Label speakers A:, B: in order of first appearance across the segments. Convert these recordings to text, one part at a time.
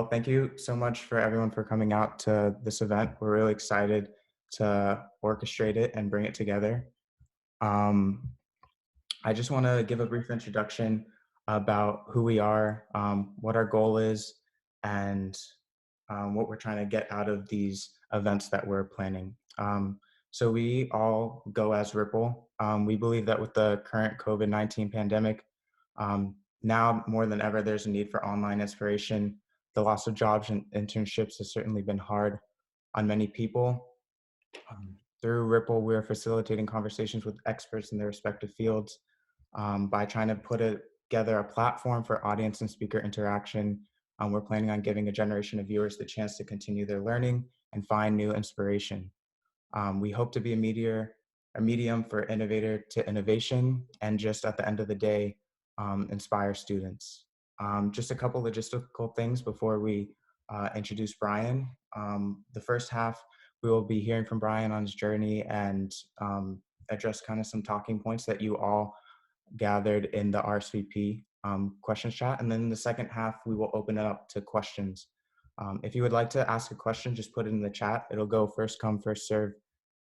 A: Well, thank you so much for everyone for coming out to this event. We're really excited to orchestrate it and bring it together. Um, I just want to give a brief introduction about who we are, what our goal is, and what we're trying to get out of these events that we're planning. So we all go as Ripple. We believe that with the current COVID-19 pandemic, now more than ever, there's a need for online inspiration. The loss of jobs and internships has certainly been hard on many people. Through Ripple, we're facilitating conversations with experts in their respective fields by trying to put together a platform for audience and speaker interaction. We're planning on giving a generation of viewers the chance to continue their learning and find new inspiration. We hope to be a medium for innovator to innovation, and just at the end of the day, inspire students. Just a couple logistical things before we introduce Brian. The first half, we will be hearing from Brian on his journey and address kind of some talking points that you all gathered in the RSVP questions chat. And then in the second half, we will open it up to questions. If you would like to ask a question, just put it in the chat. It'll go first come, first serve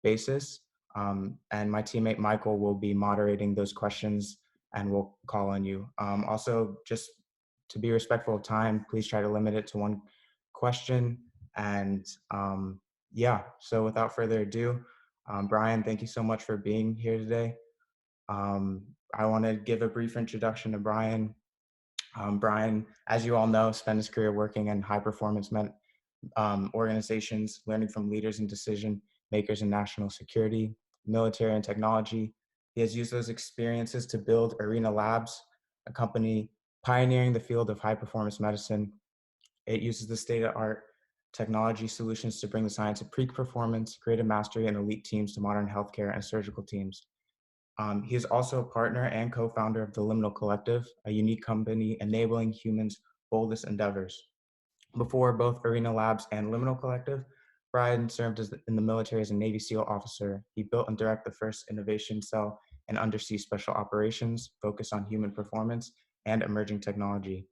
A: basis. And my teammate Michael will be moderating those questions and we'll call on you. Also, just to be respectful of time, please try to limit it to one question. And yeah, so without further ado, Brian, thank you so much for being here today. I want to give a brief introduction to Brian. Brian, as you all know, spent his career working in high performance organizations, learning from leaders and decision makers in national security, military, and technology. He has used those experiences to build Arena Labs, a company pioneering the field of high performance medicine. It uses the state-of-the-art technology solutions to bring the science of peak performance, creative mastery, and elite teams to modern healthcare and surgical teams. He is also a partner and co-founder of the Liminal Collective, a unique company enabling humans' boldest endeavors. Before both Arena Labs and Liminal Collective, Brian served in the military as a Navy SEAL officer. He built and directed the first innovation cell in undersea special operations, focused on human performance and emerging technology.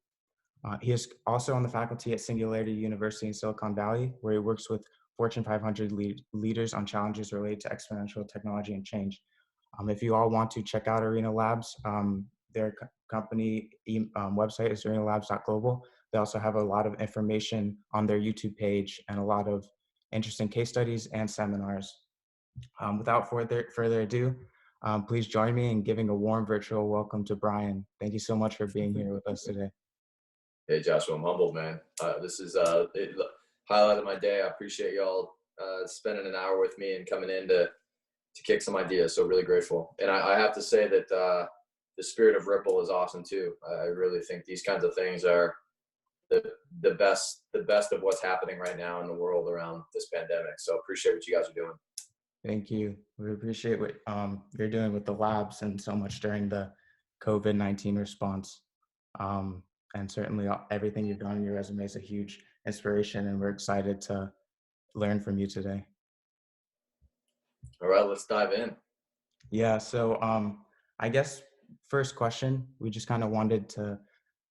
A: He is also on the faculty at Singularity University in Silicon Valley, where he works with Fortune 500 leaders on challenges related to exponential technology and change. If you all want to check out Arena Labs, their company website is arenalabs.global. They also have a lot of information on their YouTube page and a lot of interesting case studies and seminars. Without further ado, please join me in giving a warm virtual welcome to Brian. Thank you so much for being here with us today.
B: Hey, Joshua, I'm humbled, man. This is highlight of my day. I appreciate y'all spending an hour with me and coming in to kick some ideas. So really grateful. And I have to say that the spirit of Ripple is awesome too. I really think these kinds of things are the best of what's happening right now in the world around this pandemic. So appreciate what you guys are doing.
A: Thank you. We appreciate what you're doing with the labs and so much during the COVID-19 response. And certainly everything you've done on your resume is a huge inspiration, and we're excited to learn from you today.
B: All right, let's dive in.
A: Yeah, so I guess first question, we just kind of wanted to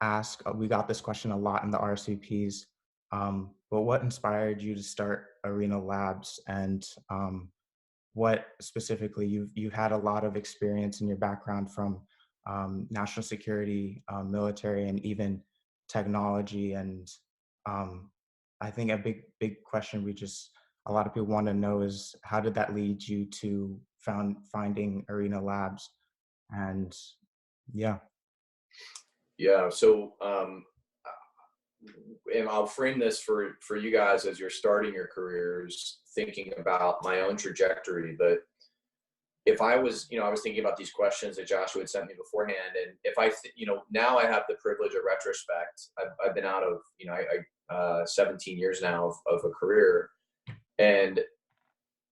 A: ask, we got this question a lot in the RSVPs, but what inspired you to start Arena Labs, and what specifically, you've had a lot of experience in your background from national security, military, and even technology. And I think a big question a lot of people want to know is, how did that lead you to finding Arena Labs? And yeah.
B: So, and I'll frame this for you guys as you're starting your careers, thinking about my own trajectory. But if I was, I was thinking about these questions that Joshua had sent me beforehand. And if now I have the privilege of retrospect. I've been out of, 17 years now of a career. And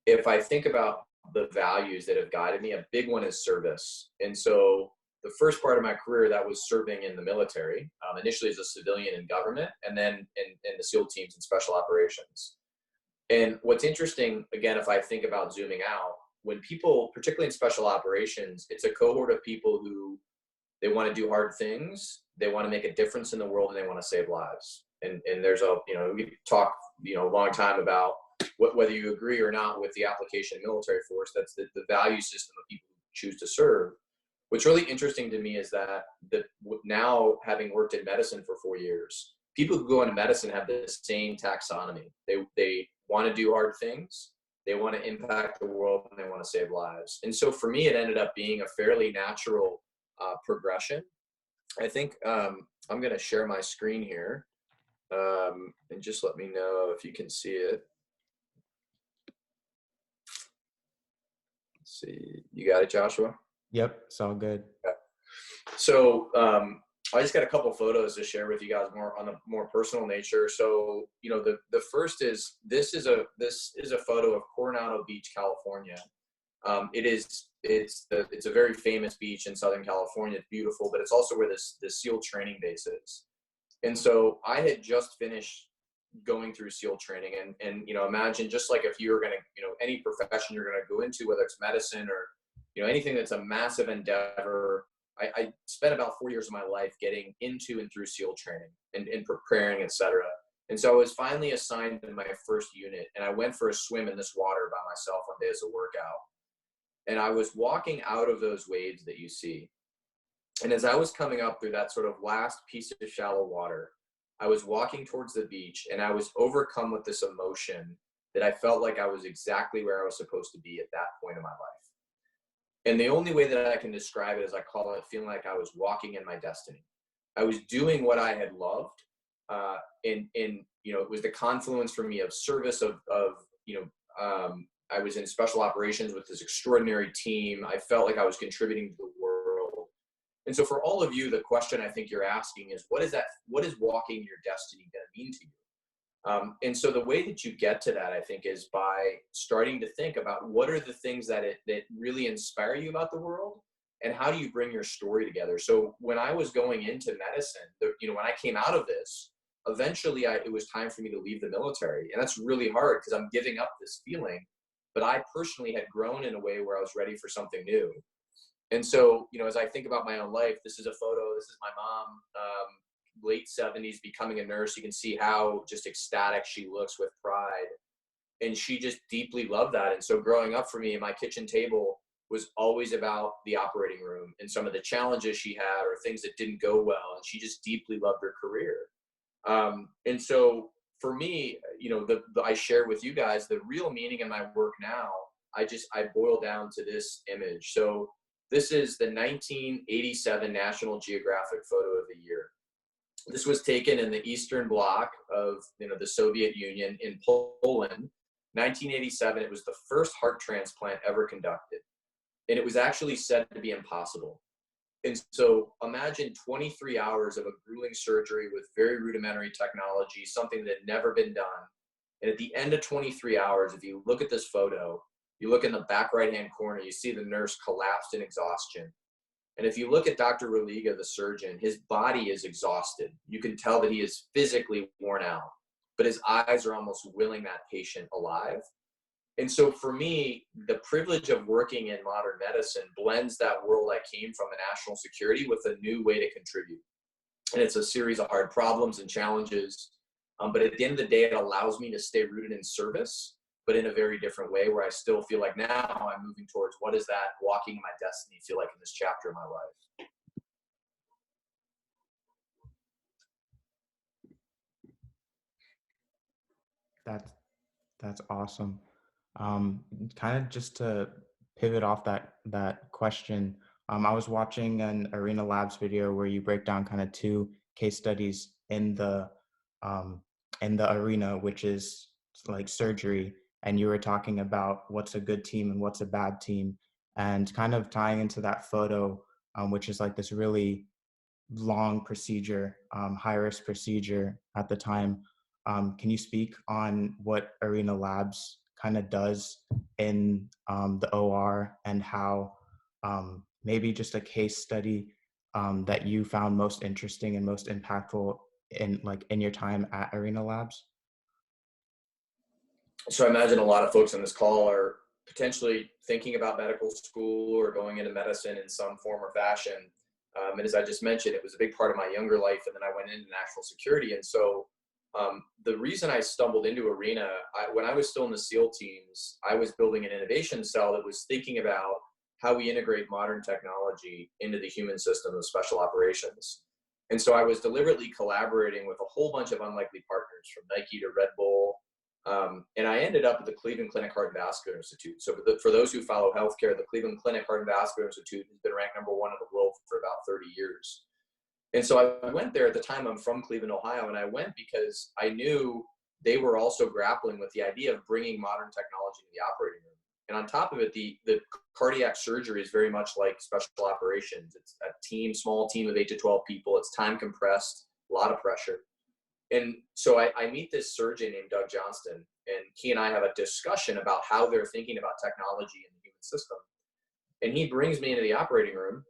B: if I think about the values that have guided me, a big one is service. And so the first part of my career, that was serving in the military, initially as a civilian in government, and then in the SEAL teams and special operations. And what's interesting, again, if I think about zooming out, when people, particularly in special operations, it's a cohort of people who, they want to do hard things, they want to make a difference in the world, and they want to save lives. And there's a, we talk, a long time about whether you agree or not with the application of military force. That's the value system of people who choose to serve. What's really interesting to me is that now, having worked in medicine for 4 years, people who go into medicine have the same taxonomy. They want to do hard things, they want to impact the world, and they want to save lives. And so for me, it ended up being a fairly natural progression. I think I'm going to share my screen here, and just let me know if you can see it. Let's see, you got it, Joshua?
A: Yep, it's all good.
B: Okay. So I just got a couple photos to share with you guys, more on a more personal nature. So the first is this is a photo of Coronado Beach, California. It's a very famous beach in Southern California. It's beautiful, but it's also where the SEAL training base is. And so I had just finished going through SEAL training, and imagine, just like if you're going to, any profession you're going to go into, whether it's medicine or anything that's a massive endeavor. I spent about 4 years of my life getting into and through SEAL training and preparing, etc. And so I was finally assigned to my first unit, and I went for a swim in this water by myself one day as a workout. And I was walking out of those waves that you see. And as I was coming up through that sort of last piece of shallow water, I was walking towards the beach, and I was overcome with this emotion that I felt like I was exactly where I was supposed to be at that point in my life. And the only way that I can describe it is, I call it feeling like I was walking in my destiny. I was doing what I had loved. And it was the confluence for me of service, I was in special operations with this extraordinary team. I felt like I was contributing to the world. And so for all of you, the question I think you're asking is, what is walking your destiny going to mean to you? And so the way that you get to that, I think, is by starting to think about what are the things that really inspire you about the world, and how do you bring your story together. So when I was going into medicine, when I came out of this, eventually it was time for me to leave the military. And that's really hard, because I'm giving up this feeling, but I personally had grown in a way where I was ready for something new. And so, as I think about my own life, this is a photo. This is my mom, late 70s, becoming a nurse. You can see how just ecstatic she looks with pride. And she just deeply loved that. And so growing up for me, my kitchen table was always about the operating room and some of the challenges she had, or things that didn't go well. And she just deeply loved her career. And so for me, I share with you guys the real meaning in my work now. I boil down to this image. So this is the 1987 National Geographic Photo of the Year. This was taken in the Eastern Bloc of the Soviet Union in Poland. 1987. It was the first heart transplant ever conducted, and it was actually said to be impossible. And so imagine 23 hours of a grueling surgery with very rudimentary technology, something that had never been done. And at the end of 23 hours, if you look at this photo, you look in the back right-hand corner, you see the nurse collapsed in exhaustion. And if you look at Dr. Religa, the surgeon, his body is exhausted. You can tell that he is physically worn out, but his eyes are almost willing that patient alive. And so for me, the privilege of working in modern medicine blends that world I came from in national security with a new way to contribute. And it's a series of hard problems and challenges. But at the end of the day, it allows me to stay rooted in service, but in a very different way, where I still feel like now I'm moving towards what is that walking my destiny feel like in this chapter of my life.
A: That's awesome. Kind of just to pivot off that question, I was watching an Arena Labs video where you break down kind of two case studies in the arena, which is like surgery, and you were talking about what's a good team and what's a bad team, and kind of tying into that photo, which is like this really long procedure, high risk procedure at the time. Can you speak on what Arena Labs kind of does in the OR, and how maybe just a case study that you found most interesting and most impactful in your time at Arena Labs?
B: So I imagine a lot of folks on this call are potentially thinking about medical school or going into medicine in some form or fashion. And as I just mentioned, it was a big part of my younger life. And then I went into national security. And so The reason I stumbled into Arena, when I was still in the SEAL teams, I was building an innovation cell that was thinking about how we integrate modern technology into the human system of special operations. And so I was deliberately collaborating with a whole bunch of unlikely partners, from Nike to Red Bull. And I ended up at the Cleveland Clinic Heart and Vascular Institute. So for those who follow healthcare, the Cleveland Clinic Heart and Vascular Institute has been ranked #1 in the world for about 30 years. And so I went there. At the time, I'm from Cleveland, Ohio, and I went because I knew they were also grappling with the idea of bringing modern technology to the operating room. And on top of it, the cardiac surgery is very much like special operations. It's a small team of 8 to 12 people. It's time compressed, a lot of pressure. And so I meet this surgeon named Doug Johnston, and he and I have a discussion about how they're thinking about technology in the human system. And he brings me into the operating room,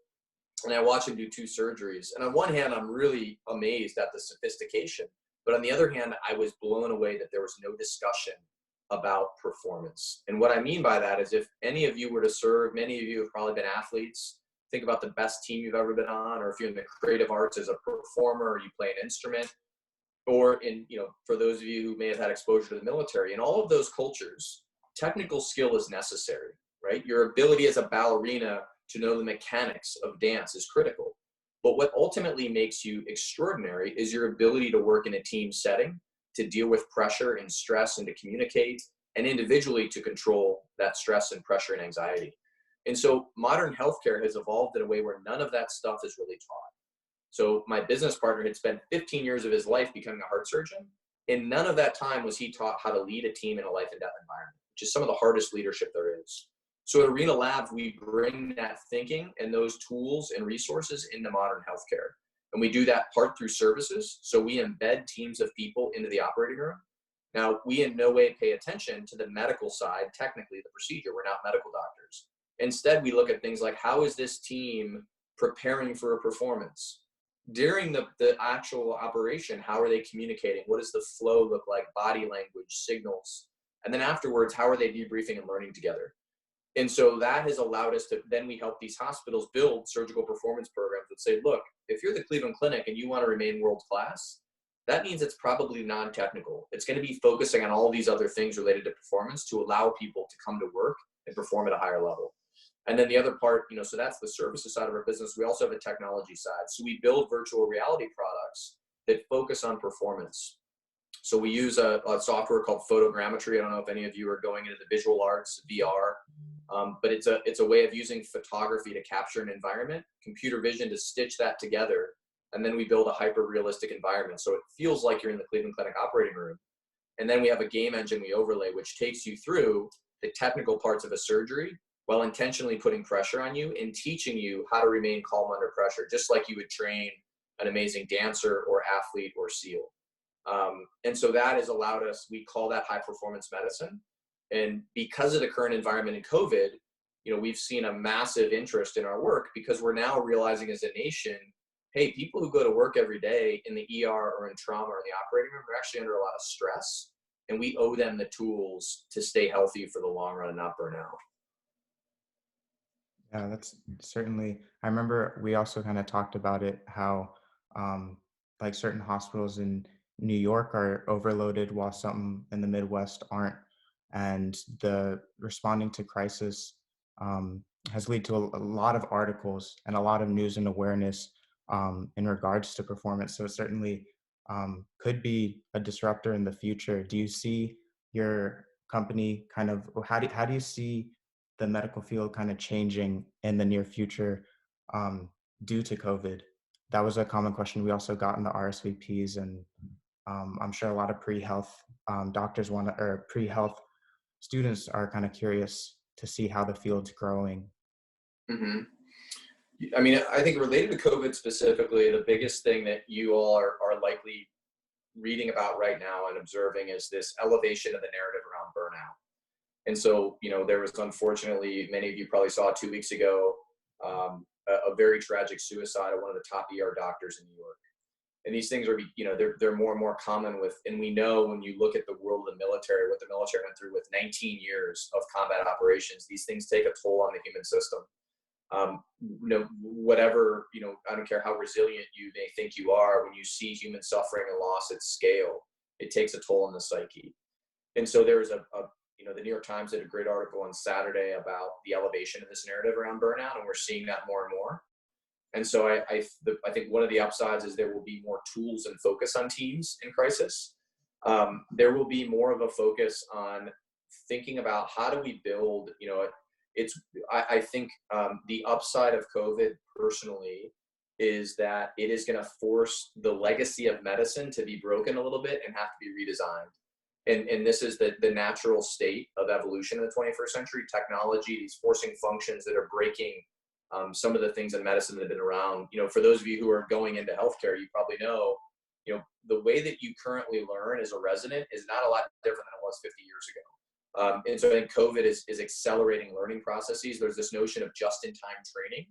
B: and I watch him do 2 surgeries. And on one hand, I'm really amazed at the sophistication. But on the other hand, I was blown away that there was no discussion about performance. And what I mean by that is, if any of you were to serve, many of you have probably been athletes. Think about the best team you've ever been on, or if you're in the creative arts as a performer, or you play an instrument, or for those of you who may have had exposure to the military. In all of those cultures, technical skill is necessary, right? Your ability as a ballerina to know the mechanics of dance is critical. But what ultimately makes you extraordinary is your ability to work in a team setting, to deal with pressure and stress, and to communicate, and individually to control that stress and pressure and anxiety. And so modern healthcare has evolved in a way where none of that stuff is really taught. So my business partner had spent 15 years of his life becoming a heart surgeon, and none of that time was he taught how to lead a team in a life and death environment, which is some of the hardest leadership there is. So at Arena Labs, we bring that thinking and those tools and resources into modern healthcare. And we do that part through services. So we embed teams of people into the operating room. Now, we in no way pay attention to the medical side, technically the procedure. We're not medical doctors. Instead, we look at things like, how is this team preparing for a performance? During the actual operation, how are they communicating? What does the flow look like? Body language, signals. And then afterwards, how are they debriefing and learning together? And so that has allowed us to, then we help these hospitals build surgical performance programs that say, look, if you're the Cleveland Clinic and you want to remain world class, that means it's probably non-technical. It's going to be focusing on all these other things related to performance to allow people to come to work and perform at a higher level. And then the other part, so that's the services side of our business. We also have a technology side. So we build virtual reality products that focus on performance. So we use a software called photogrammetry. I don't know if any of you are going into the visual arts, VR, but it's a way of using photography to capture an environment, computer vision to stitch that together, and then we build a hyper-realistic environment. So it feels like you're in the Cleveland Clinic operating room. And then we have a game engine we overlay, which takes you through the technical parts of a surgery while intentionally putting pressure on you and teaching you how to remain calm under pressure, just like you would train an amazing dancer or athlete or SEAL. And so that has allowed us, we call that high performance medicine. And because of the current environment in COVID, we've seen a massive interest in our work, because we're now realizing as a nation, hey, people who go to work every day in the ER or in trauma or in the operating room, they're actually under a lot of stress, and we owe them the tools to stay healthy for the long run and not burn out.
A: Yeah, that's certainly, I remember we also kind of talked about it, how like certain hospitals in New York are overloaded while some in the Midwest aren't. And the responding to crisis has led to a lot of articles and a lot of news and awareness in regards to performance. So it certainly could be a disruptor in the future. Do you see your company kind of, or how do you see the medical field kind of changing in the near future due to COVID? That was a common question we also got in the RSVPs, and I'm sure a lot of pre-health doctors or pre-health students are kind of curious to see how the field's growing.
B: Mm-hmm. I mean, I think related to COVID specifically, the biggest thing that you all are likely reading about right now and observing is this elevation of the narrative around burnout. And so, there was, unfortunately, many of you probably saw 2 weeks ago, a very tragic suicide of one of the top ER doctors in New York. And these things are, they're more and more common and we know when you look at the world of the military, what the military went through with 19 years of combat operations, these things take a toll on the human system. Whatever, I don't care how resilient you may think you are, when you see human suffering and loss at scale, it takes a toll on the psyche. And so there's the New York Times did a great article on Saturday about the elevation of this narrative around burnout, and we're seeing that more and more. And so I think one of the upsides is there will be more tools and focus on teams in crisis. There will be more of a focus on thinking about how do we build, I think the upside of COVID personally is that it is going to force the legacy of medicine to be broken a little bit and have to be redesigned. And this is the natural state of evolution in the 21st century. Technology, these forcing functions that are breaking some of the things in medicine that have been around. For those of you who are going into healthcare, you probably know, the way that you currently learn as a resident is not a lot different than it was 50 years ago. And so I think COVID is accelerating learning processes. There's this notion of just-in-time training,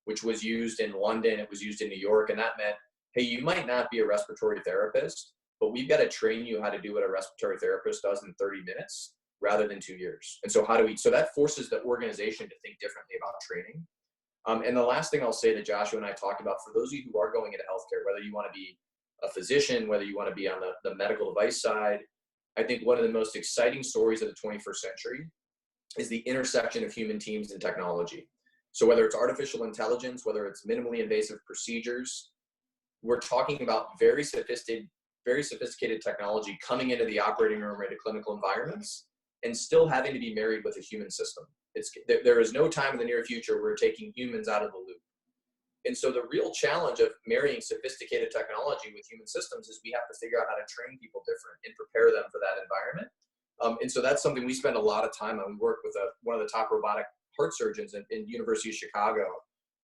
B: which was used in London, it was used in New York, and that meant, hey, you might not be a respiratory therapist, but we've got to train you how to do what a respiratory therapist does in 30 minutes rather than 2 years. And so so that forces the organization to think differently about training. And the last thing I'll say that Joshua and I talked about, for those of you who are going into healthcare, whether you want to be a physician, whether you want to be on the medical device side, I think one of the most exciting stories of the 21st century is the intersection of human teams and technology. So whether it's artificial intelligence, whether it's minimally invasive procedures, we're talking about very sophisticated technology coming into the operating room or into clinical environments and still having to be married with a human system. There is no time in the near future where we're taking humans out of the loop. And so the real challenge of marrying sophisticated technology with human systems is we have to figure out how to train people different and prepare them for that environment. And so that's something we spend a lot of time on. We work with one of the top robotic heart surgeons in University of Chicago.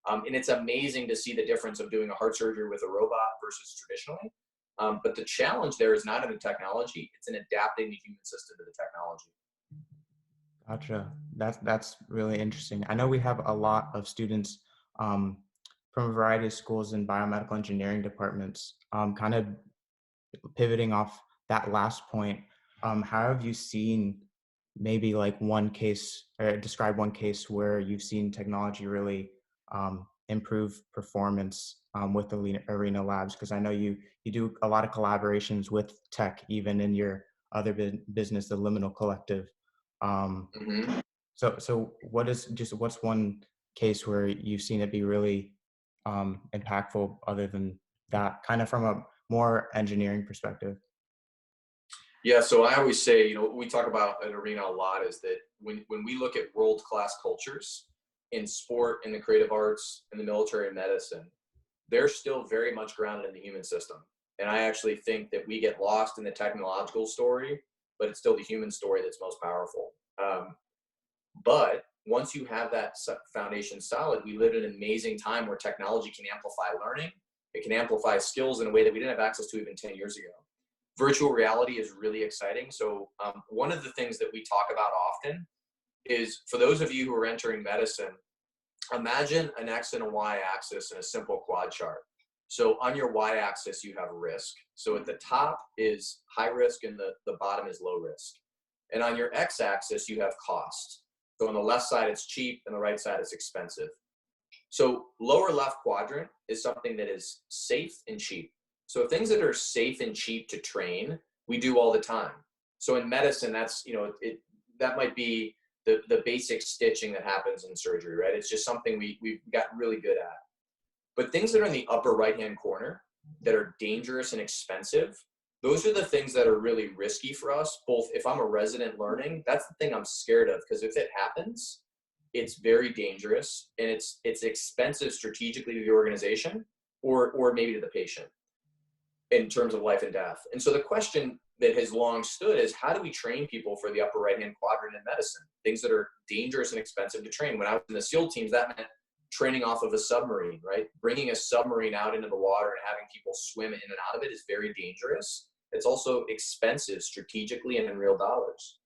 B: And it's amazing to see the difference of doing a heart surgery with a robot versus traditionally. But the challenge there is not in the technology, it's in adapting the human system to the technology.
A: Gotcha. That's really interesting. I know we have a lot of students from a variety of schools and biomedical engineering departments. Kind of pivoting off that last point, how have you seen maybe like one case, or describe one case where you've seen technology really improve performance with the Arena Labs? Because I know you do a lot of collaborations with tech, even in your other business, the Liminal Collective. So what's one case where you've seen it be really impactful other than that, kind of from a more engineering perspective?
B: Yeah, so I always say, what we talk about at Arena a lot is that when we look at world-class cultures in sport, in the creative arts, in the military and medicine, they're still very much grounded in the human system. And I actually think that we get lost in the technological story, but it's still the human story that's most powerful. But once you have that foundation solid, we live in an amazing time where technology can amplify learning. It can amplify skills in a way that we didn't have access to even 10 years ago. Virtual reality is really exciting. So one of the things that we talk about often is, for those of you who are entering medicine, imagine an X and a Y axis in a simple quad chart. So on your Y axis, you have risk. So at the top is high risk and the bottom is low risk. And on your X axis, you have cost. So on the left side, it's cheap, and the right side is expensive. So lower left quadrant is something that is safe and cheap. So things that are safe and cheap to train, we do all the time. So in medicine, that's, that might be the basic stitching that happens in surgery, right? It's just something we've got really good at. But things that are in the upper right-hand corner that are dangerous and expensive, those are the things that are really risky for us. Both if I'm a resident learning, that's the thing I'm scared of, because if it happens, it's very dangerous and it's expensive strategically to the organization or maybe to the patient in terms of life and death. And so the question that has long stood is, how do we train people for the upper right-hand quadrant in medicine? Things that are dangerous and expensive to train. When I was in the SEAL teams, that meant training off of a submarine, right? Bringing a submarine out into the water and having people swim in and out of it is very dangerous. It's also expensive strategically and in real dollars.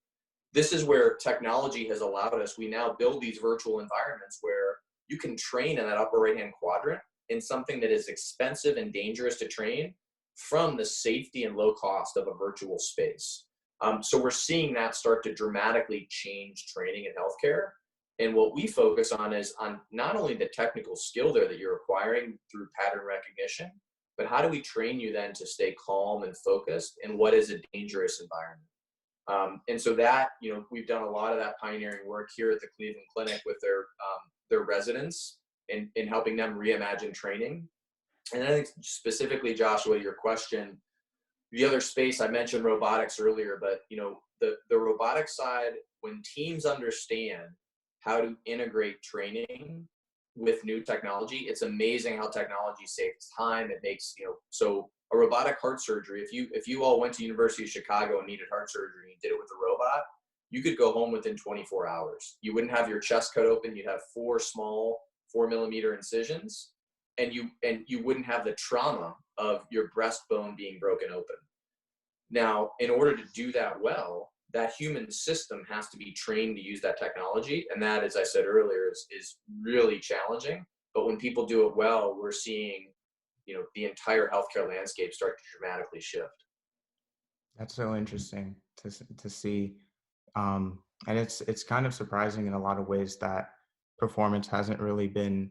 B: This is where technology has allowed us. We now build these virtual environments where you can train in that upper right-hand quadrant in something that is expensive and dangerous to train from the safety and low cost of a virtual space. So we're seeing that start to dramatically change training in healthcare. And what we focus on is on not only the technical skill there that you're acquiring through pattern recognition, but how do we train you then to stay calm and focused in what is a dangerous environment? And so that, we've done a lot of that pioneering work here at the Cleveland Clinic with their residents in helping them reimagine training. And I think specifically, Joshua, your question, the other space, I mentioned robotics earlier, but the robotic side, when teams understand how to integrate training with new technology, it's amazing how technology saves time. It makes, so a robotic heart surgery, if you all went to University of Chicago and needed heart surgery and did it with a robot, you could go home within 24 hours. You wouldn't have your chest cut open. You'd have 4 small 4-millimeter incisions, and you wouldn't have the trauma of your breastbone being broken open. Now, in order to do that well, that human system has to be trained to use that technology. And that, as I said earlier, is really challenging. But when people do it well, we're seeing, the entire healthcare landscape start to dramatically shift.
A: That's so interesting to see. And it's kind of surprising in a lot of ways that performance hasn't really been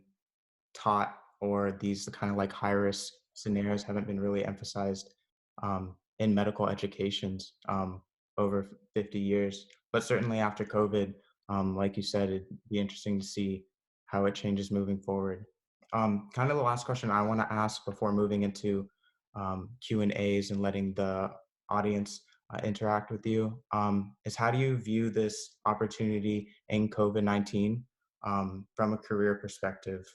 A: taught, or these kind of like high risk scenarios haven't been really emphasized in medical educations over 50 years. But certainly after COVID, like you said, it'd be interesting to see how it changes moving forward. Kind of the last question I want to ask before moving into Q&As and letting the audience interact with you is, how do you view this opportunity in COVID-19 from a career perspective?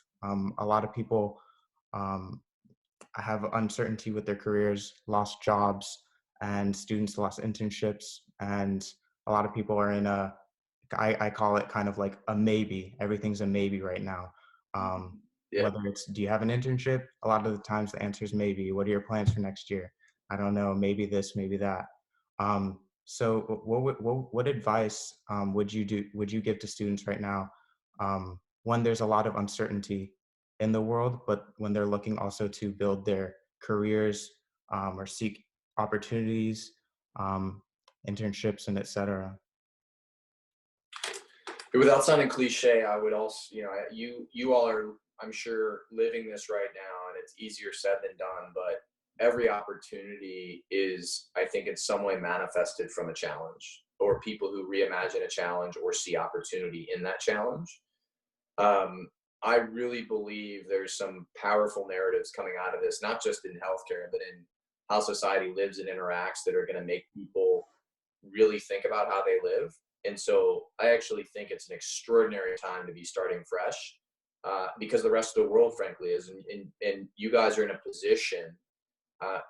A: A lot of people have uncertainty with their careers, lost jobs, and students lost internships. And a lot of people are in I call it kind of like a maybe. Everything's a maybe right now.
B: Yeah.
A: Whether it's, do you have an internship? A lot of the times the answer is maybe. What are your plans for next year? I don't know, maybe this, maybe that. So what advice would you give to students right now when there's a lot of uncertainty in the world, but when they're looking also to build their careers or seek opportunities, internships, and et cetera?
B: Without sounding cliche, I would also, you all are, I'm sure, living this right now, and it's easier said than done, but every opportunity is, I think, in some way manifested from a challenge, or people who reimagine a challenge or see opportunity in that challenge. I really believe there's some powerful narratives coming out of this, not just in healthcare, but in how society lives and interacts, that are going to make people really think about how they live. And so I actually think it's an extraordinary time to be starting fresh, because the rest of the world, frankly, is. And you guys are in a position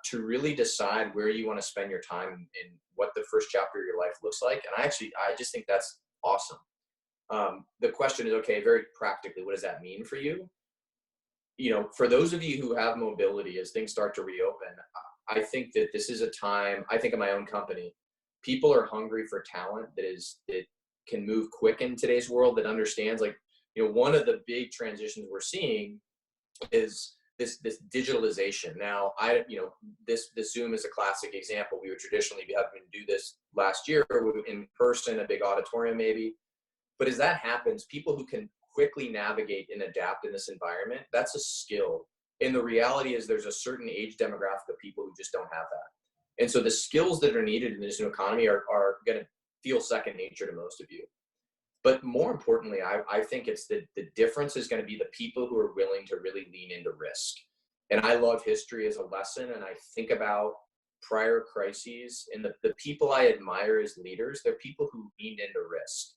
B: to really decide where you want to spend your time and what the first chapter of your life looks like. And I just think that's awesome. The question is, okay, very practically, what does that mean for you? For those of you who have mobility, as things start to reopen, I think that this is a time, I think of my own company, people are hungry for talent that can move quick in today's world, that understands, like, one of the big transitions we're seeing is this digitalization. Now, this Zoom is a classic example. We would traditionally be having to do this last year in person, a big auditorium maybe. But as that happens, people who can quickly navigate and adapt in this environment, that's a skill. And the reality is there's a certain age demographic of people who just don't have that. And so the skills that are needed in this new economy are going to feel second nature to most of you. But more importantly, I think it's the difference is going to be the people who are willing to really lean into risk. And I love history as a lesson. And I think about prior crises, and the people I admire as leaders, they're people who leaned into risk.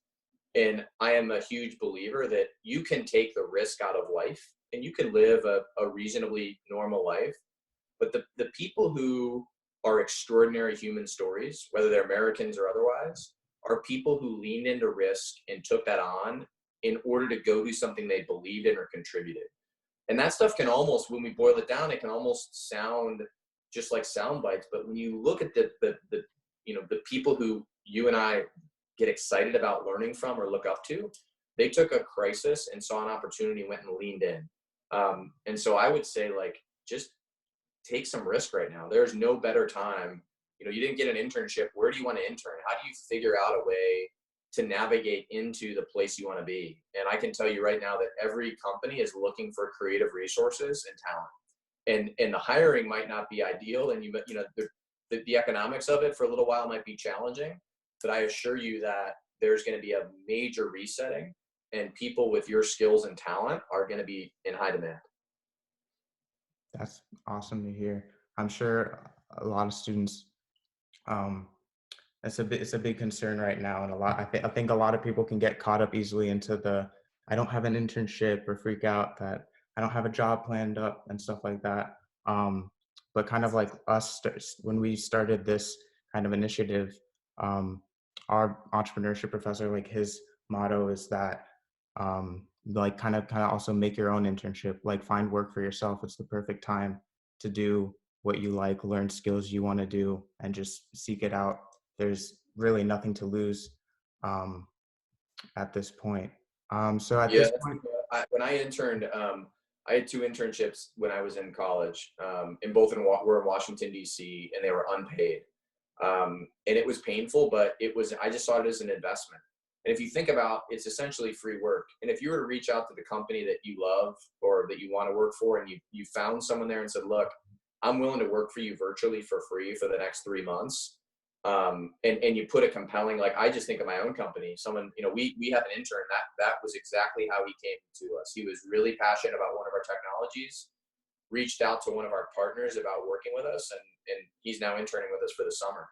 B: And I am a huge believer that you can take the risk out of life and you can live a reasonably normal life. But the people who are extraordinary human stories, whether they're Americans or otherwise, are people who leaned into risk and took that on in order to go do something they believed in or contributed. And that stuff can almost, when we boil it down, it can almost sound just like sound bites. But when you look at the people who you and I get excited about learning from or look up to, they took a crisis and saw an opportunity, went and leaned in. And so I would say, like, just take some risk right now. There's no better time. You didn't get an internship. Where do you want to intern? How do you figure out a way to navigate into the place you want to be? And I can tell you right now that every company is looking for creative resources and talent. and the hiring might not be ideal, and the economics of it for a little while might be challenging, but I assure you that there's going to be a major resetting, and people with your skills and talent are going to be in high demand.
A: That's awesome to hear. I'm sure a lot of students, it's a big concern right now, and I think a lot of people can get caught up easily into the I don't have an internship, or freak out that I don't have a job planned up and stuff like that. But kind of like us, when we started this kind of initiative, our entrepreneurship professor, like his motto is that like kind of also make your own internship, like find work for yourself. It's the perfect time to do what you like, learn skills you want to do, and just seek it out. There's really nothing to lose at this point. So at
B: Yeah,
A: this point,
B: when I interned, I had 2 internships when I was in college, and both were in Washington, D.C., and they were unpaid. And it was painful, but I just saw it as an investment. And if you think about, it's essentially free work. And if you were to reach out to the company that you love or that you want to work for, and you found someone there and said, look, I'm willing to work for you virtually for free for the next 3 months. And you put a compelling, like, I just think of my own company, someone, we have an intern that was exactly how he came to us. He was really passionate about one of our technologies, reached out to one of our partners about working with us, and he's now interning with us for the summer.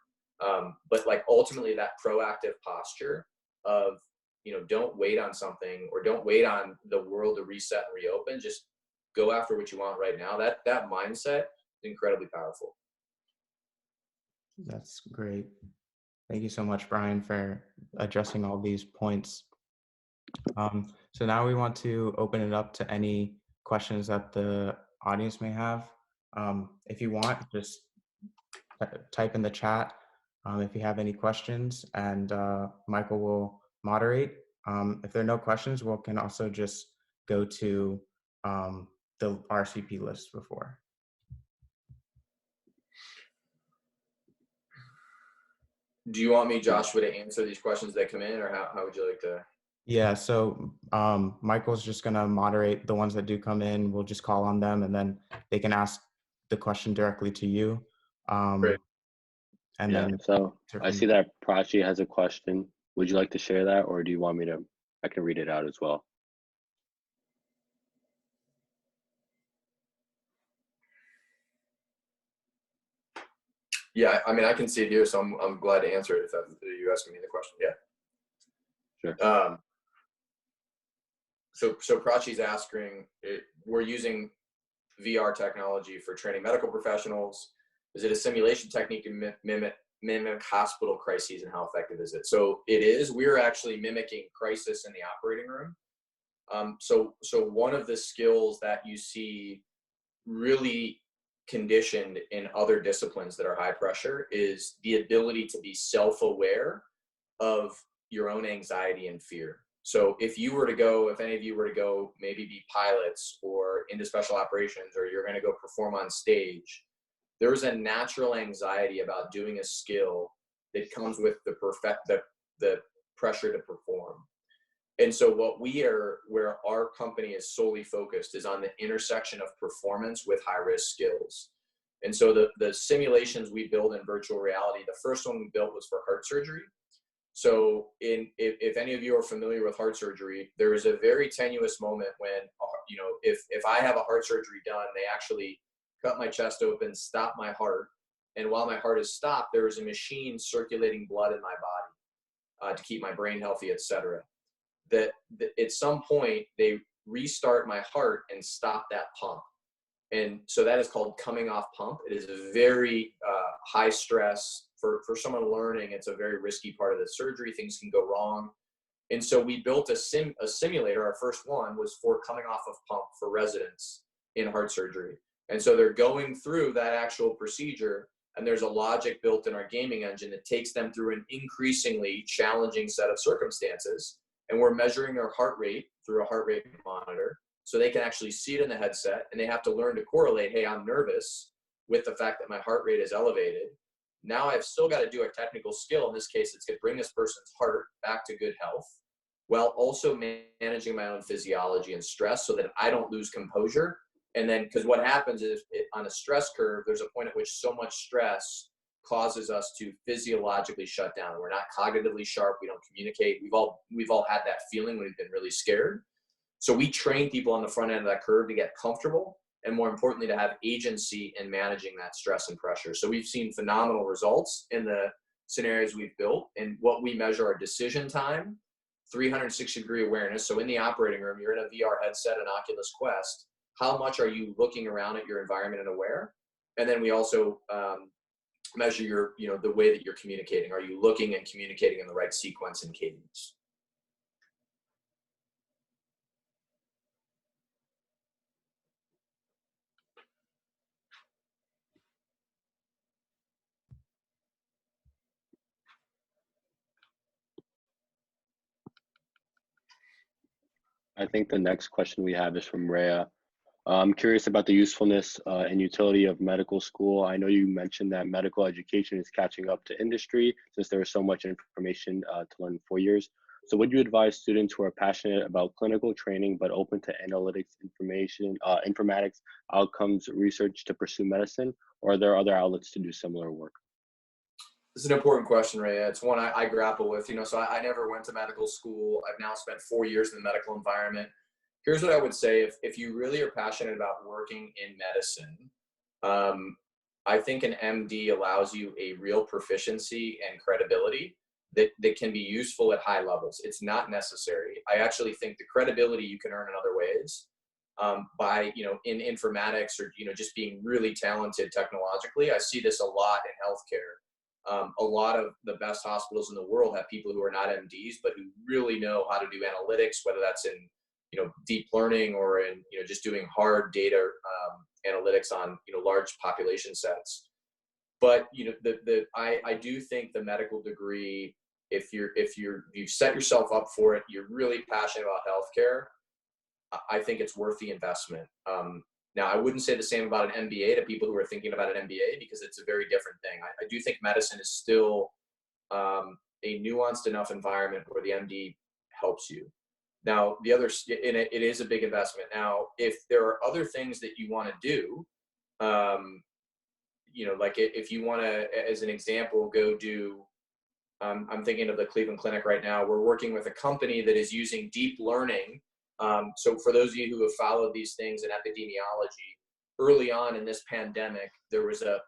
B: But like ultimately that proactive posture of, don't wait on something, or don't wait on the world to reset and reopen, just go after what you want right now. That mindset is incredibly powerful.
A: that's great. Thank you so much, Brian, for addressing all these points. So now we want to open it up to any questions that the audience may have. If you want, just type in the chat if you have any questions, and Michael will moderate. If there are no questions, we can also just go to the RCP list before.
B: Do you want me, Joshua, to answer these questions that come in, or how would you like to?
A: Yeah, so Michael's just going to moderate the ones that do come in. We'll just call on them, and then they can ask the question directly to you.
B: Great.
A: And
C: yeah,
A: then
C: so I see that Prachi has a question. Would you like to share that, or do you want me to? I can read it out as well.
B: Yeah, I mean, I can see it here, so I'm glad to answer it if you're asking me the question. Yeah.
C: Sure.
B: So Prachi's asking, we're using VR technology for training medical professionals. Is it a simulation technique to mimic hospital crises, and how effective is it? So it is. We're actually mimicking crisis in the operating room. So one of the skills that you see really conditioned in other disciplines that are high pressure is the ability to be self-aware of your own anxiety and fear. So if any of you were to go maybe be pilots or into special operations, or you're going to go perform on stage, there's a natural anxiety about doing a skill that comes with the pressure to perform. And so where our company is solely focused is on the intersection of performance with high-risk skills. And so the simulations we build in virtual reality, the first one we built was for heart surgery. So if any of you are familiar with heart surgery, there is a very tenuous moment when, if I have a heart surgery done, they actually cut my chest open, stop my heart. And while my heart is stopped, there is a machine circulating blood in my body to keep my brain healthy, et cetera. That at some point they restart my heart and stop that pump. And so that is called coming off pump. It is a very high stress for someone learning. It's a very risky part of the surgery. Things can go wrong. And so we built a simulator. Our first one was for coming off of pump for residents in heart surgery. And so they're going through that actual procedure, and there's a logic built in our gaming engine that takes them through an increasingly challenging set of circumstances. And we're measuring their heart rate through a heart rate monitor, so they can actually see it in the headset, and they have to learn to correlate, hey, I'm nervous, with the fact that my heart rate is elevated. Now I've still got to do a technical skill. In this case, it's going to bring this person's heart back to good health, while also managing my own physiology and stress so that I don't lose composure And then, because what happens is on a stress curve, there's a point at which so much stress causes us to physiologically shut down. We're not cognitively sharp. We don't communicate. We've all had that feeling when we've been really scared. So we train people on the front end of that curve to get comfortable, and more importantly, to have agency in managing that stress and pressure. So we've seen phenomenal results in the scenarios we've built, and what we measure our decision time, 360-degree awareness. So in the operating room, you're in a VR headset, an Oculus Quest. How much are you looking around at your environment and aware? And then we also measure your, the way that you're communicating. Are you looking and communicating in the right sequence and cadence?
C: I think the next question we have is from Rhea. I'm curious about the usefulness and utility of medical school. I know you mentioned that medical education is catching up to industry since there is so much information to learn in 4 years. So would you advise students who are passionate about clinical training but open to analytics, informatics, outcomes research to pursue medicine, or are there other outlets to do similar work?
B: This is an important question, Ray. It's one I grapple with. So I never went to medical school. I've now spent 4 years in the medical environment. Here's what I would say. If you really are passionate about working in medicine, I think an MD allows you a real proficiency and credibility that can be useful at high levels. It's not necessary. I actually think the credibility you can earn in other ways by, in informatics or, just being really talented technologically. I see this a lot in healthcare. A lot of the best hospitals in the world have people who are not MDs, but who really know how to do analytics, whether that's in, deep learning or in, just doing hard data analytics on, large population sets. But, I do think the medical degree, if you've set yourself up for it, you're really passionate about healthcare, I think it's worth the investment. Now, I wouldn't say the same about an MBA to people who are thinking about an MBA, because it's a very different thing. I do think medicine is still a nuanced enough environment where the MD helps you. Now, it is a big investment. Now, if there are other things that you want to do, like if you want to, as an example, go do, I'm thinking of the Cleveland Clinic right now. We're working with a company that is using deep learning. So for those of you who have followed these things in epidemiology, early on in this pandemic, there was the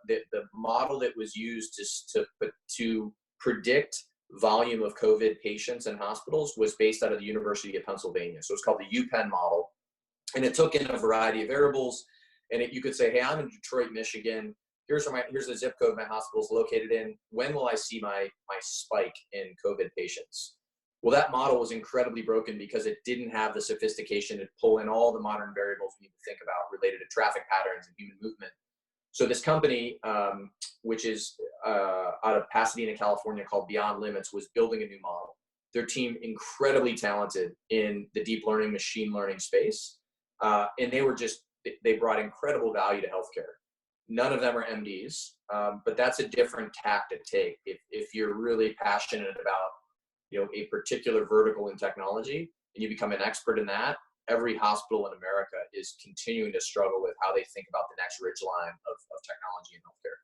B: model that was used to predict volume of COVID patients in hospitals was based out of the University of Pennsylvania. So it's called the UPenn model. And it took in a variety of variables. And you could say, hey, I'm in Detroit, Michigan. Here's the zip code my hospital is located in. When will I see my spike in COVID patients? Well, that model was incredibly broken because it didn't have the sophistication to pull in all the modern variables we need to think about related to traffic patterns and human movement. So this company, which is out of Pasadena, California, called Beyond Limits, was building a new model. Their team, incredibly talented in the deep learning, machine learning space. And they brought incredible value to healthcare. None of them are MDs, but that's a different tack to take. If you're really passionate about a particular vertical in technology and you become an expert in that, every hospital in America is continuing to struggle with how they think about the next ridgeline of technology in healthcare.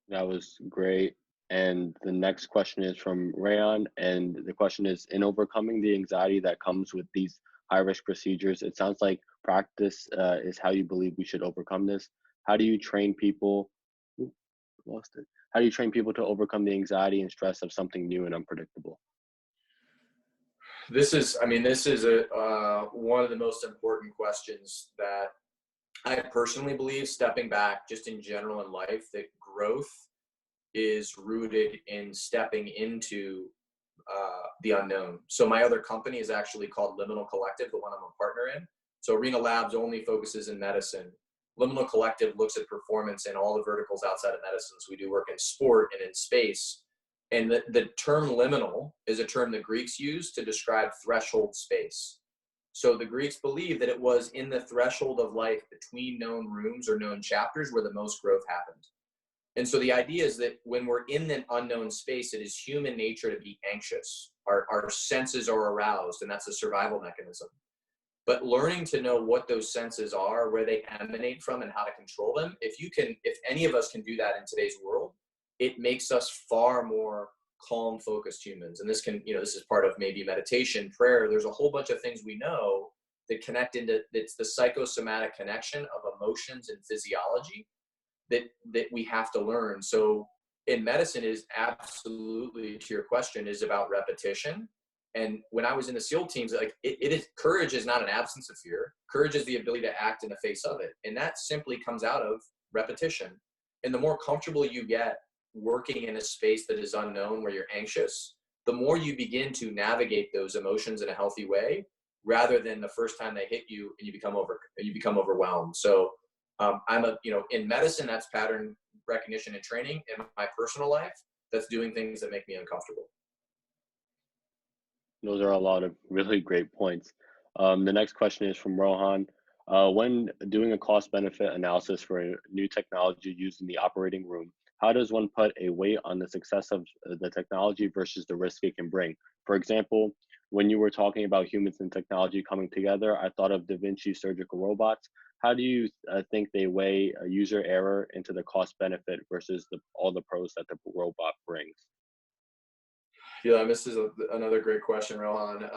C: That was great. And the next question is from Rayon. And the question is, in overcoming the anxiety that comes with these high-risk procedures, it sounds like practice is how you believe we should overcome this. How do you train people? How do you train people to overcome the anxiety and stress of something new and unpredictable?
B: This is one of the most important questions that I personally believe, stepping back just in general in life, that growth is rooted in stepping into the unknown. So my other company is actually called Liminal Collective, the one I'm a partner in. So Arena Labs only focuses in medicine. Liminal Collective looks at performance in all the verticals outside of medicine. So we do work in sport and in space. And the term liminal is a term the Greeks used to describe threshold space. So the Greeks believed that it was in the threshold of life between known rooms or known chapters where the most growth happened. And so the idea is that when we're in an unknown space, it is human nature to be anxious. Our senses are aroused, and that's a survival mechanism. But learning to know what those senses are, where they emanate from, and how to control them, if any of us can do that in today's world, it makes us far more calm, focused humans. And this is part of maybe meditation, prayer. There's a whole bunch of things we know that connect it's the psychosomatic connection of emotions and physiology that we have to learn. So in medicine is absolutely, to your question, is about repetition. And when I was in the SEAL teams, like courage is not an absence of fear. Courage is the ability to act in the face of it. And that simply comes out of repetition. And the more comfortable you get working in a space that is unknown, where you're anxious, the more you begin to navigate those emotions in a healthy way, rather than the first time they hit you and you become overwhelmed. So in medicine, that's pattern recognition and training. In my personal life, that's doing things that make me uncomfortable.
C: Those are a lot of really great points. The next question is from Rohan. When doing a cost-benefit analysis for a new technology used in the operating room, how does one put a weight on the success of the technology versus the risk it can bring? For example, when you were talking about humans and technology coming together, I thought of Da Vinci surgical robots. How do you think they weigh a user error into the cost-benefit versus all the pros that the robot brings?
B: Yeah, this is another great question, Rohan.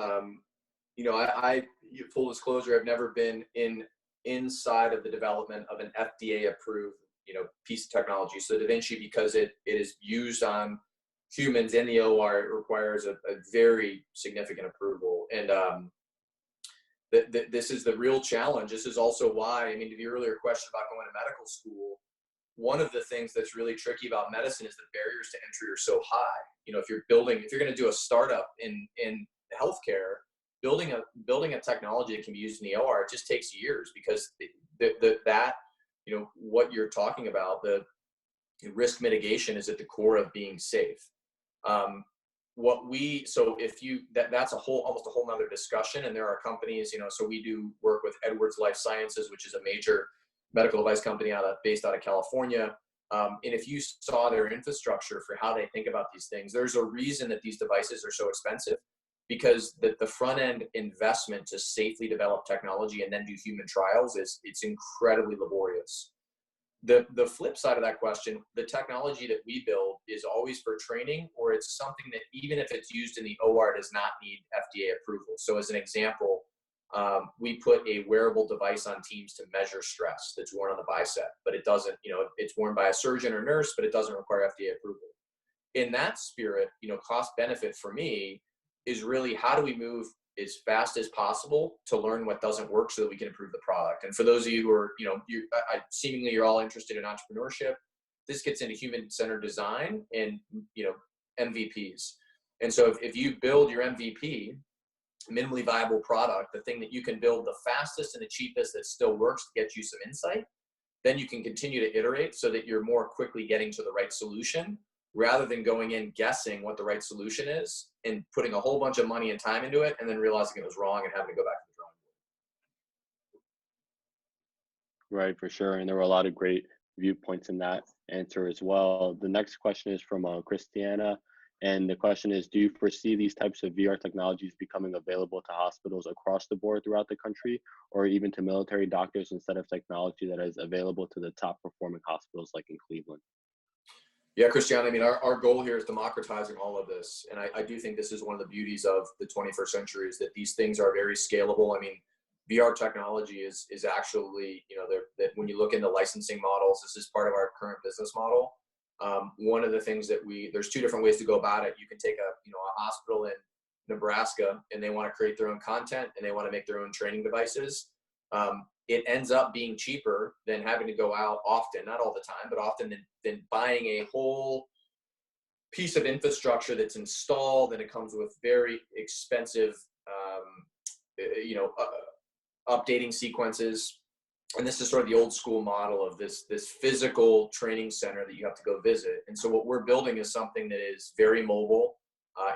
B: Full disclosure, I've never been inside of the development of an FDA approved, piece of technology. So Da Vinci, because it is used on humans in the OR, it requires a very significant approval. And this is the real challenge. This is also why, to the earlier question about going to medical school, one of the things that's really tricky about medicine is the barriers to entry are so high. If you're going to do a startup in healthcare, building a technology that can be used in the OR, it just takes years, because what you're talking about, the risk mitigation, is at the core of being safe. That's almost a whole nother discussion. And there are companies, so we do work with Edwards Life Sciences, which is a major medical device company based out of California. And if you saw their infrastructure for how they think about these things, there's a reason that these devices are so expensive, because the front end investment to safely develop technology and then do human trials it's incredibly laborious. The flip side of that question, the technology that we build is always for training, or it's something that even if it's used in the OR does not need FDA approval. So as an example, we put a wearable device on teams to measure stress that's worn on the bicep, but it doesn't, it's worn by a surgeon or nurse, but it doesn't require FDA approval. In that spirit, cost benefit for me is really, how do we move as fast as possible to learn what doesn't work so that we can improve the product? And for those of you who are, seemingly you're all interested in entrepreneurship, this gets into human-centered design and, MVPs. And so if you build your MVP, minimally viable product, the thing that you can build the fastest and the cheapest that still works to get you some insight, then you can continue to iterate so that you're more quickly getting to the right solution, rather than going in guessing what the right solution is and putting a whole bunch of money and time into it and then realizing it was wrong and having to go back to the drawing board.
C: Right, for sure. And there were a lot of great viewpoints in that answer as well. The next question is from Christiana. And the question is, do you foresee these types of VR technologies becoming available to hospitals across the board throughout the country, or even to military doctors, instead of technology that is available to the top performing hospitals like in Cleveland?
B: Yeah, Christiana, our goal here is democratizing all of this. And I do think this is one of the beauties of the 21st century, is that these things are very scalable. VR technology is actually, that when you look into licensing models, this is part of our current business model. One of the things that there's two different ways to go about it. You can take a hospital in Nebraska and they want to create their own content and they want to make their own training devices. It ends up being cheaper than having to go out often, not all the time, but often than buying a whole piece of infrastructure that's installed, and it comes with very expensive, updating sequences. And this is sort of the old school model of this physical training center that you have to go visit. And so what we're building is something that is very mobile.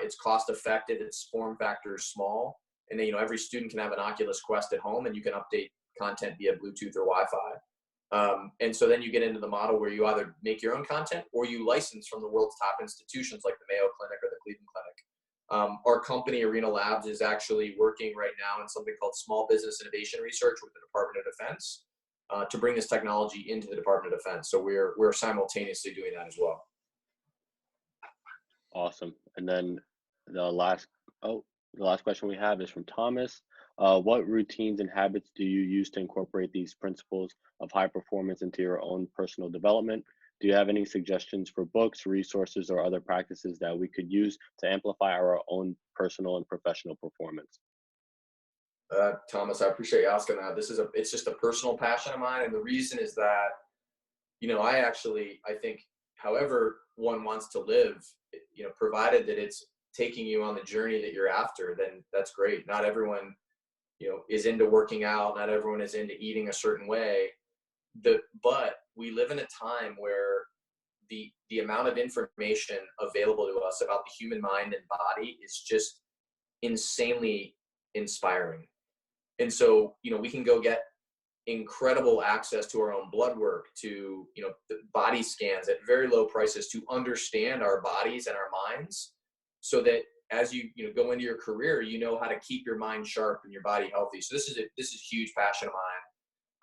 B: It's cost effective. Its form factor is small. And then, every student can have an Oculus Quest at home and you can update content via Bluetooth or Wi-Fi. And so then you get into the model where you either make your own content or you license from the world's top institutions like the Mayo Clinic or the Cleveland Clinic. Our company, Arena Labs, is actually working right now in something called Small Business Innovation Research with the Department of Defense to bring this technology into the Department of Defense. So we're simultaneously doing that as well.
C: Awesome. And then the last question we have is from Thomas. What routines and habits do you use to incorporate these principles of high performance into your own personal development? Do you have any suggestions for books, resources, or other practices that we could use to amplify our own personal and professional performance?
B: Thomas, I appreciate you asking that. It's just a personal passion of mine. And the reason is that, I think however one wants to live, provided that it's taking you on the journey that you're after, then that's great. Not everyone, is into working out. Not everyone is into eating a certain way. But we live in a time where the amount of information available to us about the human mind and body is just insanely inspiring. And so, we can go get incredible access to our own blood work, to, the body scans at very low prices to understand our bodies and our minds, so that as you go into your career, how to keep your mind sharp and your body healthy. So this is a huge passion of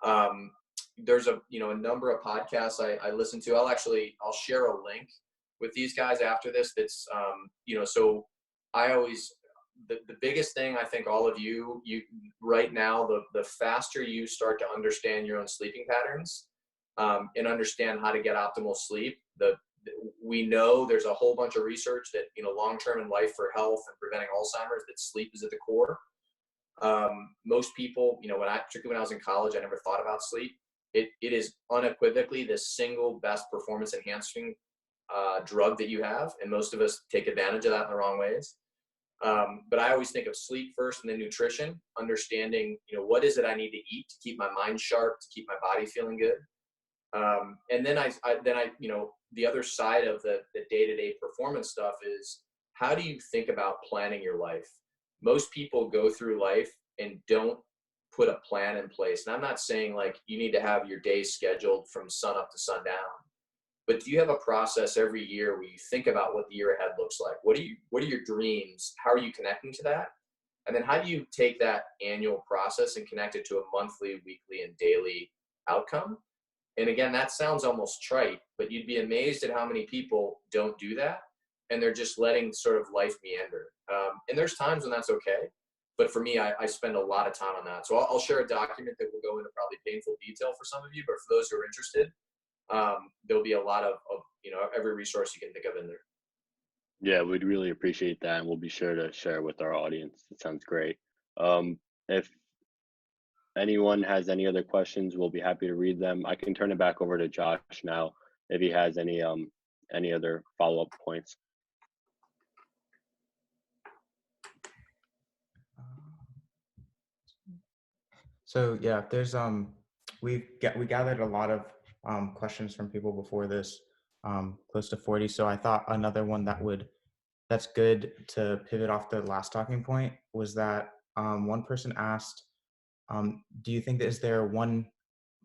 B: mine. There's a number of podcasts I listen to. I'll share a link with these guys after this. That's so I always, the biggest thing, I think all of you right now, the faster you start to understand your own sleeping patterns and understand how to get optimal sleep, we know there's a whole bunch of research that, long-term in life for health and preventing Alzheimer's, that sleep is at the core. Most people, particularly when I was in college, I never thought about sleep. It is unequivocally the single best performance enhancing drug that you have. And most of us take advantage of that in the wrong ways. But I always think of sleep first and then nutrition, understanding, what is it I need to eat to keep my mind sharp, to keep my body feeling good. And then the other side of the day-to-day performance stuff is, how do you think about planning your life? Most people go through life and don't put a plan in place. And I'm not saying like you need to have your day scheduled from sun up to sundown, but do you have a process every year where you think about what the year ahead looks like? What are your dreams? How are you connecting to that? And then how do you take that annual process and connect it to a monthly, weekly, and daily outcome? And again, that sounds almost trite, but you'd be amazed at how many people don't do that. And they're just letting sort of life meander. And there's times when that's okay. But for me, I spend a lot of time on that. So I'll share a document that will go into probably painful detail for some of you, but for those who are interested, there'll be a lot of every resource you can think of in there.
C: Yeah, we'd really appreciate that, and we'll be sure to share with our audience. It sounds great. If anyone has any other questions, we'll be happy to read them. I can turn it back over to Josh now if he has any other follow-up points.
A: So yeah, there's we gathered a lot of questions from people before this, close to 40. So I thought another one that's good to pivot off the last talking point was that one person asked, do you think that is there one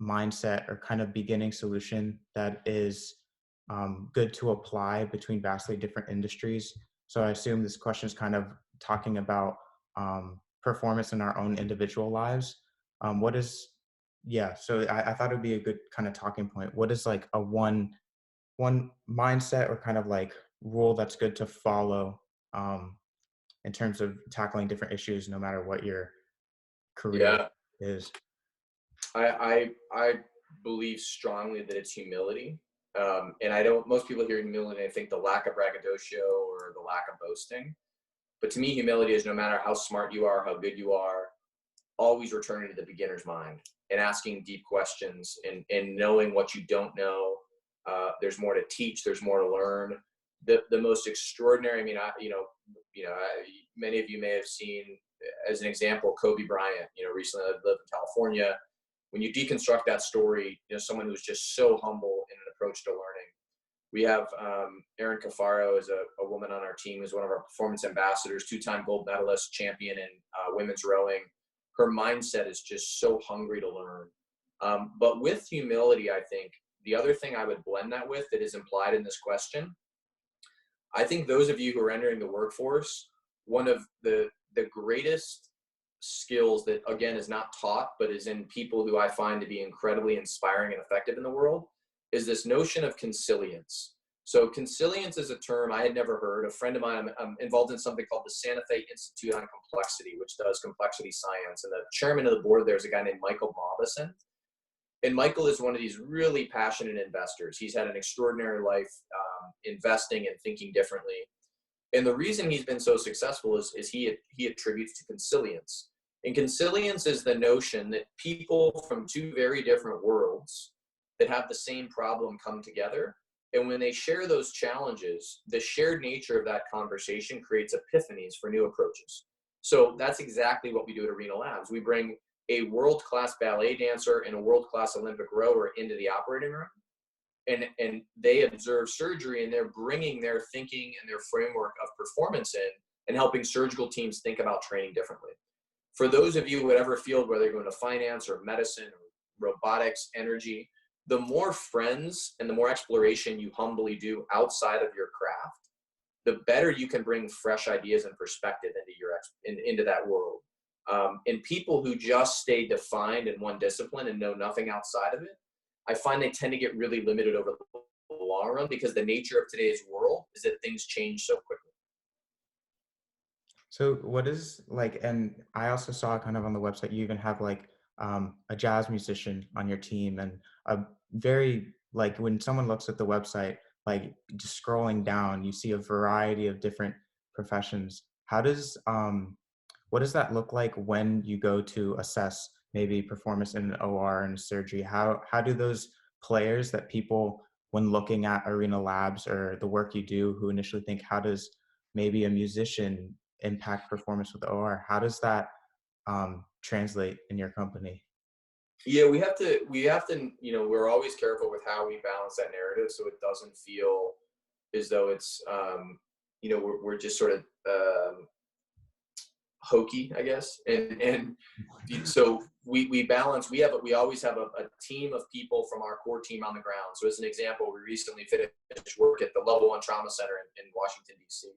A: mindset or kind of beginning solution that is good to apply between vastly different industries? So I assume this question is kind of talking about performance in our own individual lives. So I thought it would be a good kind of talking point. What is like a one mindset or kind of like rule that's good to follow in terms of tackling different issues, no matter what your career is?
B: I believe strongly that it's humility. And most people hear humility, I think the lack of braggadocio or the lack of boasting. But to me, humility is no matter how smart you are, how good you are, always returning to the beginner's mind and asking deep questions and knowing what you don't know. There's more to teach. There's more to learn. The most extraordinary, many of you may have seen, as an example, Kobe Bryant, recently lived in California. When you deconstruct that story, someone who's just so humble in an approach to learning. We have Erin Cafaro is a woman on our team who's one of our performance ambassadors, 2-time gold medalist, champion in women's rowing. Her mindset is just so hungry to learn. But with humility, I think the other thing I would blend that with that is implied in this question, I think those of you who are entering the workforce, one of the greatest skills that, again, is not taught, but is in people who I find to be incredibly inspiring and effective in the world, is this notion of consilience. So consilience is a term I had never heard. A friend of mine, I'm involved in something called the Santa Fe Institute on Complexity, which does complexity science. And the chairman of the board there is a guy named Michael Mauboussin. And Michael is one of these really passionate investors. He's had an extraordinary life investing and thinking differently. And the reason he's been so successful is he attributes to consilience. And consilience is the notion that people from two very different worlds that have the same problem come together. And when they share those challenges, the shared nature of that conversation creates epiphanies for new approaches. So that's exactly what we do at Arena Labs. We bring a world-class ballet dancer and a world-class Olympic rower into the operating room, and they observe surgery, and they're bringing their thinking and their framework of performance in and helping surgical teams think about training differently. For those of you, whatever field, whether you're going to finance or medicine or robotics, energy, the more friends and the more exploration you humbly do outside of your craft, the better you can bring fresh ideas and perspective into that world. And people who just stay defined in one discipline and know nothing outside of it, I find they tend to get really limited over the long run, because the nature of today's world is that things change so quickly.
A: So what is like, and I also saw kind of on the website, you even have like a jazz musician on your team, and a very, like when someone looks at the website, like just scrolling down, you see a variety of different professions. How does, what does that look like when you go to assess maybe performance in an OR and surgery? How do those players that people, when looking at Arena Labs or the work you do, who initially think, how does maybe a musician impact performance with OR? How does that translate in your company?
B: Yeah, we have to, we're always careful with how we balance that narrative, so it doesn't feel as though it's, we're just sort of hokey, I guess. And so we balance, we always have a team of people from our core team on the ground. So as an example, we recently finished work at the Level 1 Trauma Center in Washington, D.C.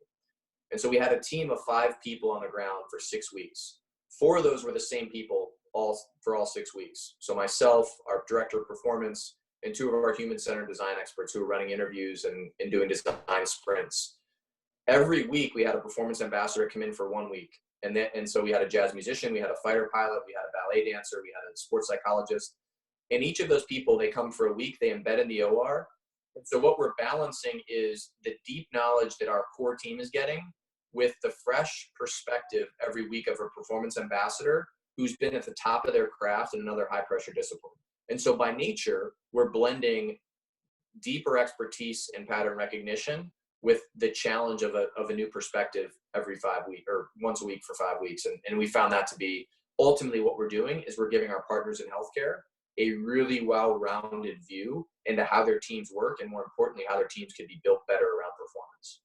B: And so we had a team of 5 people on the ground for 6 weeks. 4 of those were the same people for all 6 weeks. So myself, our director of performance, and 2 of our human-centered design experts who were running interviews and doing design sprints. Every week we had a performance ambassador come in for 1 week. And so we had a jazz musician, we had a fighter pilot, we had a ballet dancer, we had a sports psychologist. And each of those people, they come for a week, they embed in the OR. And so what we're balancing is the deep knowledge that our core team is getting with the fresh perspective every week of a performance ambassador who's been at the top of their craft in another high pressure discipline. And so by nature, we're blending deeper expertise in pattern recognition with the challenge of a new perspective every 5 weeks or once a week for 5 weeks. And we found that to be ultimately what we're doing is we're giving our partners in healthcare a really well-rounded view into how their teams work, and more importantly, how their teams can be built better around performance.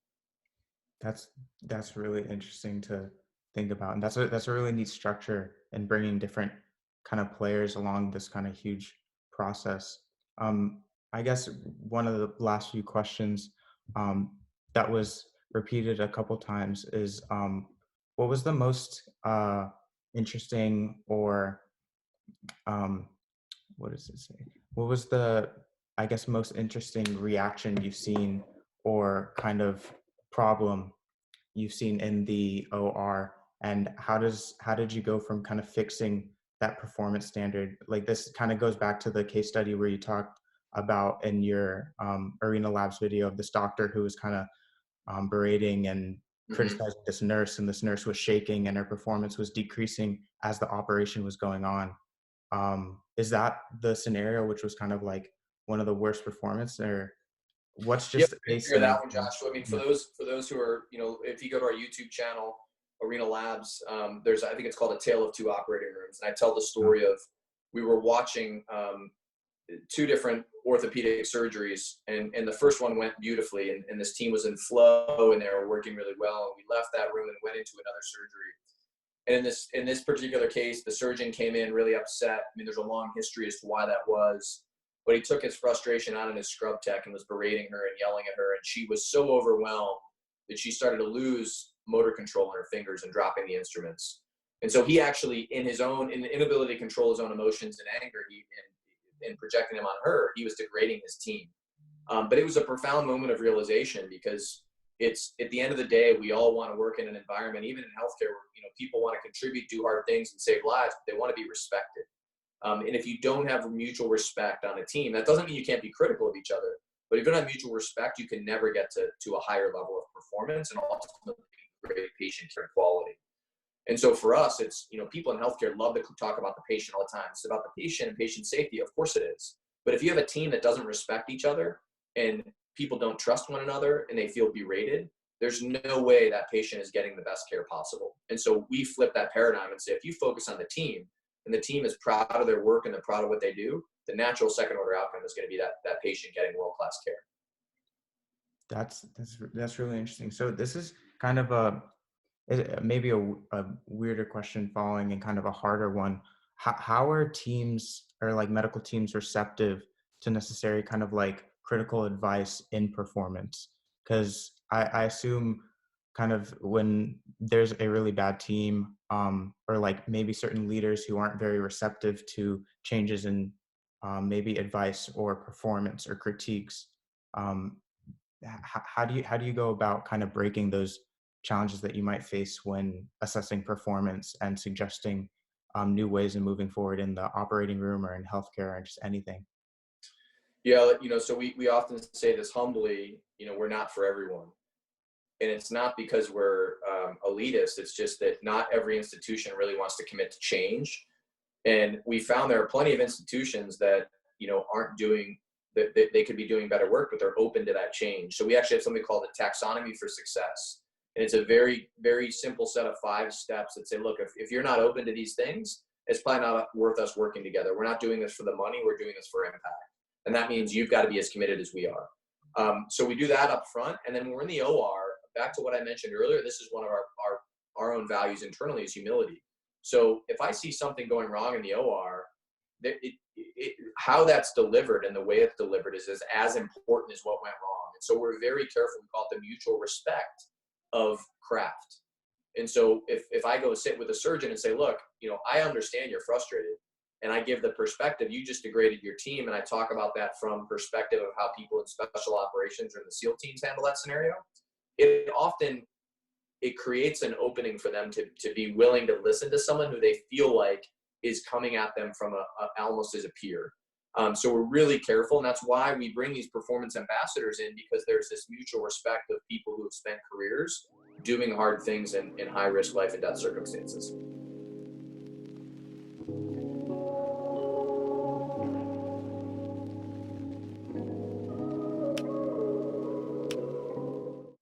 A: That's really interesting to think about. And that's a really neat structure in bringing different kind of players along this kind of huge process. I guess one of the last few questions that was repeated a couple times is what was the most interesting, or what does it say? What was the, I guess, most interesting reaction you've seen, or kind of problem you've seen in the OR, and how did you go from kind of fixing that performance standard? Like, this kind of goes back to the case study where you talked about in your Arena Labs video of this doctor who was kind of berating and criticizing this nurse, and this nurse was shaking and her performance was decreasing as the operation was going on. Is that the scenario, which was kind of like one of the worst performance, or what's just
B: Yep,
A: a
B: hear that one,
A: scenario?
B: Josh. So, I mean, for those who are, if you go to our YouTube channel, Arena Labs, there's, I think it's called A Tale of Two Operating Rooms. And I tell the story of, we were watching 2 different orthopedic surgeries, and the first one went beautifully, and this team was in flow and they were working really well. And we left that room and went into another surgery. And in this particular case, the surgeon came in really upset. I mean, there's a long history as to why that was, but he took his frustration out on his scrub tech and was berating her and yelling at her. And she was so overwhelmed that she started to lose motor control in her fingers and dropping the instruments. And so he actually, in the inability to control his own emotions and anger, and projecting them on her, he was degrading his team. But it was a profound moment of realization, because it's, at the end of the day, we all want to work in an environment, even in healthcare, where, you know, people want to contribute, do hard things, and save lives, but they want to be respected. And if you don't have mutual respect on a team, that doesn't mean you can't be critical of each other. But if you don't have mutual respect, you can never get to a higher level of performance and ultimately great patient care quality. And so for us, it's, you know, people in healthcare love to talk about the patient all the time. It's about the patient and patient safety. Of course it is. But if you have a team that doesn't respect each other and people don't trust one another and they feel berated, there's no way that patient is getting the best care possible. And so we flip that paradigm and say, if you focus on the team and the team is proud of their work and they're proud of what they do, the natural second order outcome is going to be that patient getting world-class care.
A: That's really interesting. So this is kind of maybe a weirder question following and kind of a harder one. How are teams, or like medical teams, receptive to necessary kind of like critical advice in performance? Because I assume kind of when there's a really bad team, or like maybe certain leaders who aren't very receptive to changes in maybe advice or performance or critiques, how do you go about kind of breaking those challenges that you might face when assessing performance and suggesting new ways of moving forward in the operating room or in healthcare or just anything?
B: Yeah, you know, so we often say this humbly, you know, we're not for everyone. And it's not because we're elitist. It's just that not every institution really wants to commit to change. And we found there are plenty of institutions that, you know, aren't doing that. They could be doing better work, but they're open to that change. So we actually have something called a taxonomy for success. And it's a very, very simple set of 5 steps that say, look, if you're not open to these things, it's probably not worth us working together. We're not doing this for the money. We're doing this for impact. And that means you've got to be as committed as we are. So we do that up front. And then when we're in the OR, back to what I mentioned earlier, this is one of our own values internally, is humility. So if I see something going wrong in the OR, how that's delivered and the way it's delivered is as important as what went wrong. And so we're very careful. We call it the mutual respect of craft. And so if I go sit with a surgeon and say, look, you know, I understand you're frustrated, and I give the perspective, you just degraded your team, and I talk about that from perspective of how people in special operations or in the SEAL teams handle that scenario, it creates an opening for them to be willing to listen to someone who they feel like is coming at them from almost as a peer. So we're really careful, and that's why we bring these performance ambassadors in, because there's this mutual respect of people who have spent careers doing hard things in high risk life and death circumstances.